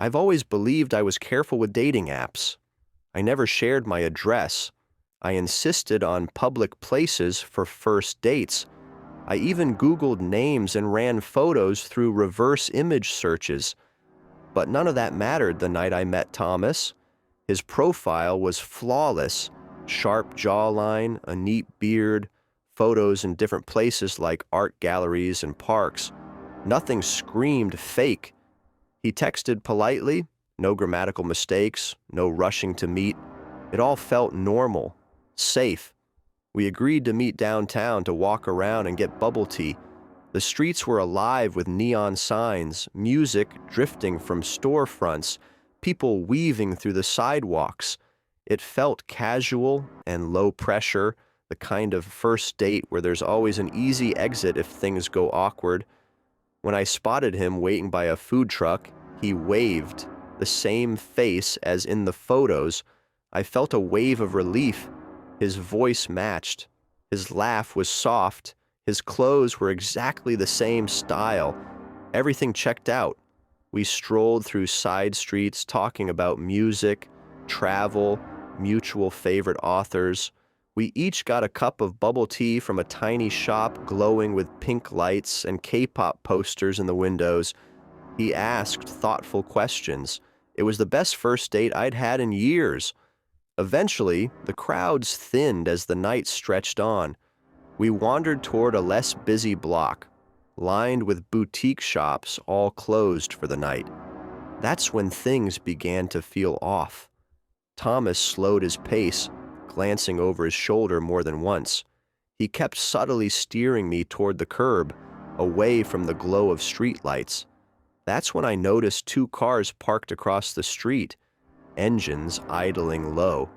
I've always believed I was careful with dating apps. I never shared my address. I insisted on public places for first dates. I even Googled names and ran photos through reverse image searches. But none of that mattered the night I met Thomas. His profile was flawless: sharp jawline, a neat beard, photos in different places like art galleries and parks. Nothing screamed fake. He texted politely, no grammatical mistakes, no rushing to meet. It all felt normal, safe. We agreed to meet downtown to walk around and get bubble tea. The streets were alive with neon signs, music drifting from storefronts, people weaving through the sidewalks. It felt casual and low pressure, the kind of first date where there's always an easy exit if things go awkward. When I spotted him waiting by a food truck, he waved, the same face as in the photos. I felt a wave of relief. His voice matched. His laugh was soft. His clothes were exactly the same style. Everything checked out. We strolled through side streets talking about music, travel, mutual favorite authors. We each got a cup of bubble tea from a tiny shop glowing with pink lights and K-pop posters in the windows. He asked thoughtful questions. It was the best first date I'd had in years. Eventually, the crowds thinned as the night stretched on. We wandered toward a less busy block, lined with boutique shops all closed for the night. That's when things began to feel off. Thomas slowed his pace, glancing over his shoulder more than once. He kept subtly steering me toward the curb, away from the glow of streetlights. That's when I noticed two cars parked across the street, engines idling low.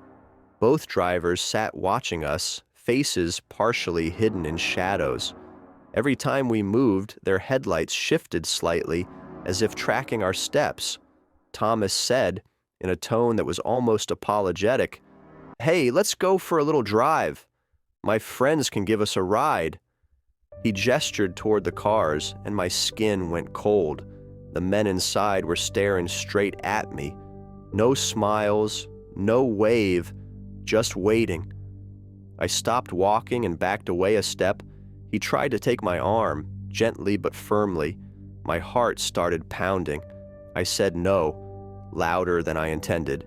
Both drivers sat watching us, faces partially hidden in shadows. Every time we moved, their headlights shifted slightly, as if tracking our steps. Thomas said, in a tone that was almost apologetic, "Hey, let's go for a little drive. My friends can give us a ride." He gestured toward the cars, and my skin went cold. The men inside were staring straight at me. No smiles, no wave, just waiting. I stopped walking and backed away a step. He tried to take my arm, gently but firmly. My heart started pounding. I said no, louder than I intended.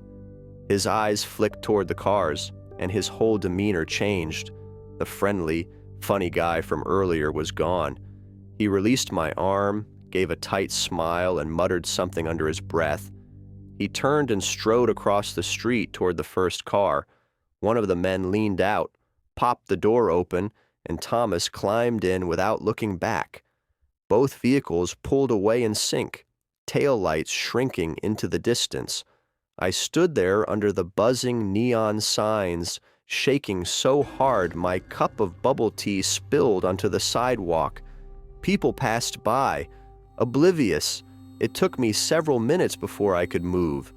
His eyes flicked toward the cars, and his whole demeanor changed. The friendly, funny guy from earlier was gone. He released my arm, gave a tight smile, and muttered something under his breath. He turned and strode across the street toward the first car. One of the men leaned out, popped the door open, and Thomas climbed in without looking back. Both vehicles pulled away in sync, taillights shrinking into the distance. I stood there under the buzzing neon signs, shaking so hard my cup of bubble tea spilled onto the sidewalk. People passed by, oblivious. It took me several minutes before I could move.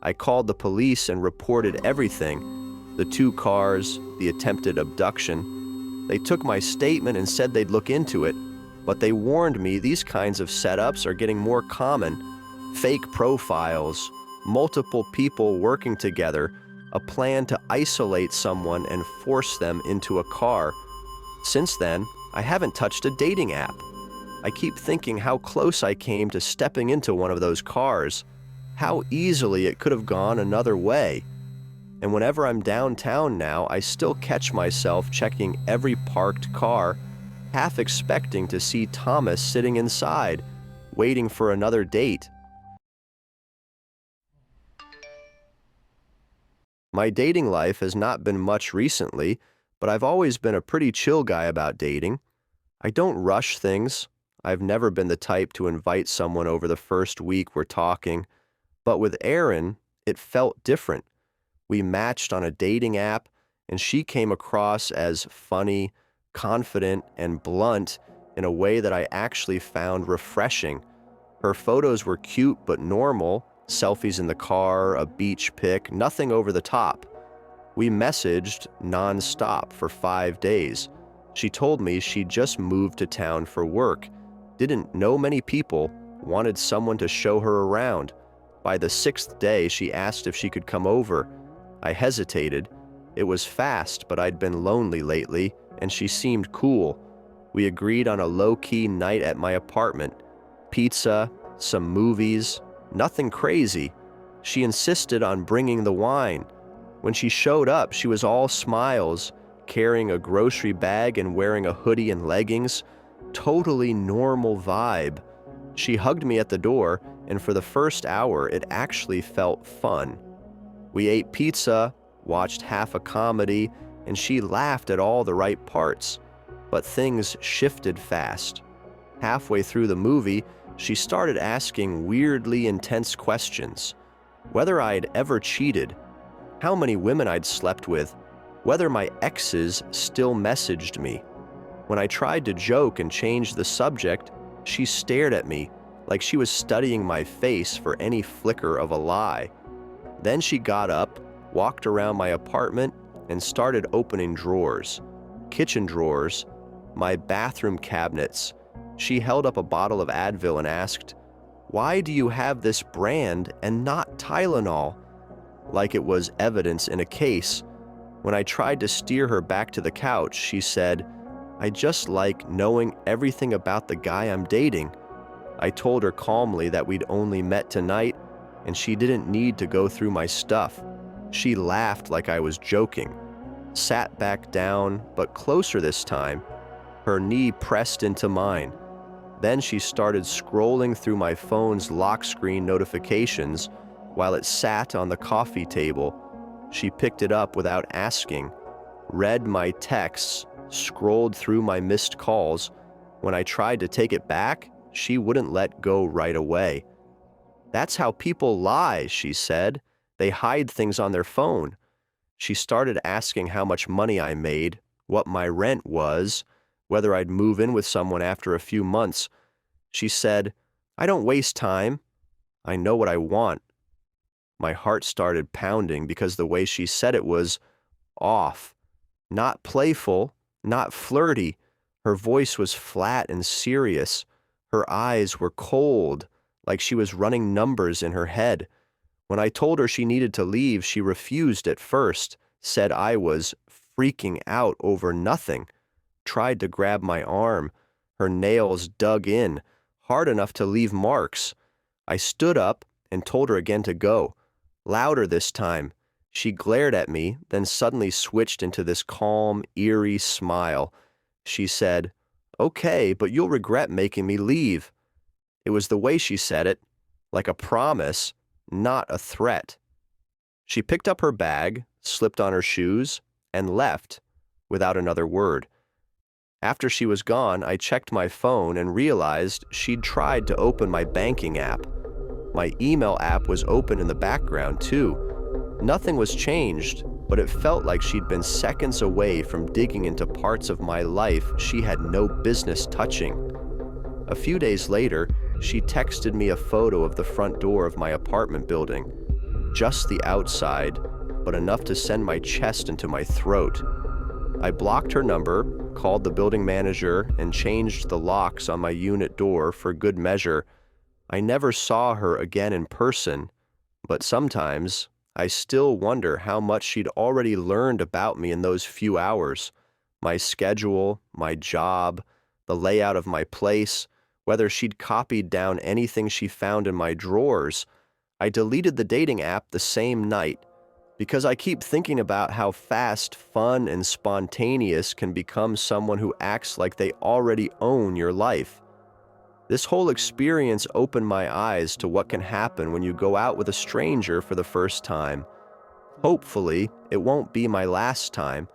I called the police and reported everything: the two cars, the attempted abduction. They took my statement and said they'd look into it, but they warned me these kinds of setups are getting more common. Fake profiles, multiple people working together, a plan to isolate someone and force them into a car. Since then, I haven't touched a dating app. I keep thinking how close I came to stepping into one of those cars, how easily it could have gone another way. And whenever I'm downtown now, I still catch myself checking every parked car, half expecting to see Thomas sitting inside, waiting for another date. My dating life has not been much recently, but I've always been a pretty chill guy about dating. I don't rush things. I've never been the type to invite someone over the first week we're talking. But with Erin, it felt different. We matched on a dating app, and she came across as funny, confident, and blunt in a way that I actually found refreshing. Her photos were cute but normal, selfies in the car, a beach pic, nothing over the top. We messaged non-stop for 5 days. She told me she'd just moved to town for work, didn't know many people, wanted someone to show her around. By the sixth day, she asked if she could come over. I hesitated. It was fast, but I'd been lonely lately, and she seemed cool. We agreed on a low-key night at my apartment. Pizza, some movies, nothing crazy. She insisted on bringing the wine. When she showed up, she was all smiles, carrying a grocery bag and wearing a hoodie and leggings. Totally normal vibe. She hugged me at the door, and for the first hour, it actually felt fun. We ate pizza, watched half a comedy, and she laughed at all the right parts. But things shifted fast. Halfway through the movie, she started asking weirdly intense questions. Whether I'd ever cheated, how many women I'd slept with, whether my exes still messaged me. When I tried to joke and change the subject, she stared at me like she was studying my face for any flicker of a lie. Then she got up, walked around my apartment, and started opening drawers. Kitchen drawers, my bathroom cabinets. She held up a bottle of Advil and asked, "Why do you have this brand and not Tylenol?" Like it was evidence in a case. When I tried to steer her back to the couch, she said, "I just like knowing everything about the guy I'm dating." I told her calmly that we'd only met tonight and she didn't need to go through my stuff. She laughed like I was joking, sat back down, but closer this time. Her knee pressed into mine. Then she started scrolling through my phone's lock screen notifications while it sat on the coffee table. She picked it up without asking, read my texts, scrolled through my missed calls. When I tried to take it back, she wouldn't let go right away. "That's how people lie," she said. "They hide things on their phone." She started asking how much money I made, what my rent was, whether I'd move in with someone after a few months. She said, "I don't waste time. I know what I want." My heart started pounding because the way she said it was off. Not playful, not flirty. Her voice was flat and serious. Her eyes were cold, like she was running numbers in her head. When I told her she needed to leave, she refused at first, said I was freaking out over nothing, tried to grab my arm. Her nails dug in, hard enough to leave marks. I stood up and told her again to go. Louder this time. She glared at me, then suddenly switched into this calm, eerie smile. She said, "Okay, but you'll regret making me leave." It was the way she said it, like a promise, not a threat. She picked up her bag, slipped on her shoes, and left, without another word. After she was gone, I checked my phone and realized she'd tried to open my banking app. My email app was open in the background, too. Nothing was changed, but it felt like she'd been seconds away from digging into parts of my life she had no business touching. A few days later, she texted me a photo of the front door of my apartment building. Just the outside, but enough to send my chest into my throat. I blocked her number, called the building manager, and changed the locks on my unit door for good measure. I never saw her again in person, but sometimes I still wonder how much she'd already learned about me in those few hours. My schedule, my job, the layout of my place, whether she'd copied down anything she found in my drawers. I deleted the dating app the same night because I keep thinking about how fast, fun, and spontaneous can become someone who acts like they already own your life. This whole experience opened my eyes to what can happen when you go out with a stranger for the first time. Hopefully, it won't be my last time,